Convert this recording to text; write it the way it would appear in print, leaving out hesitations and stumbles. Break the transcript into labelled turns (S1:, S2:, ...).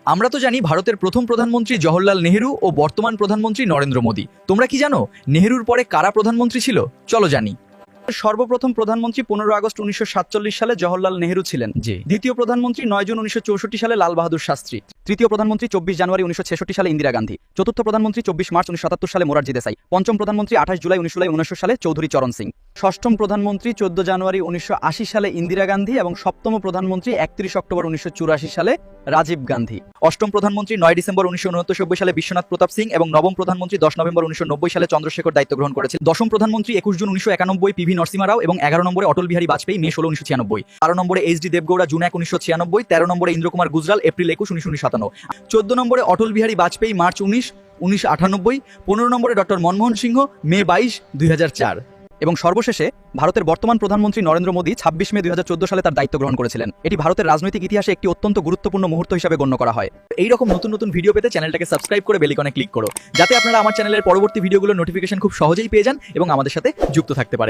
S1: আমরা তো জানি ভারতের প্রথম প্রধানমন্ত্রী জওহরলাল নেহেরু ও বর্তমান প্রধানমন্ত্রী নরেন্দ্র মোদী। তোমরা কি জানো নেহেরুর পরে কারা প্রধানমন্ত্রী ছিল? চলো জানি।
S2: সর্বপ্রথম প্রধানমন্ত্রী 15 আগস্ট 1947 সালে জওহরলাল নেহেরু ছিলেন।
S1: জি।
S2: দ্বিতীয় প্রধানমন্ত্রী 9 জুন 1964 সালে লাল বাহাদুর শাস্ত্রী। তৃতীয় প্রধানমন্ত্রী 24 জানুয়ারি 1966 সালে ইন্দিরা গান্ধী। চতুর্থ প্রধানমন্ত্রী 24 মার্চ 1977 সালে মোরারজি দেসাই। পঞ্চম প্রধানমন্ত্রী 28 জুলাই 1969 সালে চৌধুরী চরণ সিং। ষষ্ঠম প্রধানমন্ত্রী 14 জানুয়ারি 1980 সালে ইন্দিরা গান্ধী এবং সপ্তম প্রধানমন্ত্রী 31 অক্টোবর 1984 সালে রাজীব গান্ধী। অষ্টম প্রধানমন্ত্রী 9 ডিসেম্বর 1969 সালে বিশ্বনাথ প্রতাপ সিং এবং নবম প্রধানমন্ত্রী 10 নভেম্বর 1990 সালে চন্দ্রশেখর দায়িত্ব গ্রহণ করেছিল। দশম প্রধানমন্ত্রী 21 জুন 1991 পিভি নরসিমা রাও এবং 11 নম্বরে অটল বিহারী বাজপেয়ী মে 16 1996। 12 নম্বরে এইচ ডি দেবগৌড়া জুন 1 1996। 13 নম্বরে ইন্দ্রকুমার গুজরাল এপ্রিল 21 1997। 14 নম্বরে অটল বিহারী বাজপেয়ী মার্চ 19 1998। 15 নম্বরে ডক্টর মনমোহন সিংহ মে 22 2004। এবং সর্বশেষে ভারতের বর্তমান প্রধানমন্ত্রী নরেন্দ্র মোদী 26 মে 2014 সালে তার দায়িত্ব গ্রহণ করেছিলেন। এটি ভারতের রাজনৈতিক ইতিহাসে একটি অত্যন্ত গুরুত্বপূর্ণ মুহূর্ত হিসেবে গণ্য করা হয়।
S1: এই রকম নতুন নতুন ভিডিও পেতে চ্যানেলটাকে সাবস্ক্রাইব করে বেল আইকনে ক্লিক করো, যাতে আপনারা আমার চ্যানেলের পরবর্তী ভিডিওগুলোর নোটিফিকেশন খুব সহজেই পেয়ে যান এবং আমাদের সাথে যুক্ত থাকতে পারেন।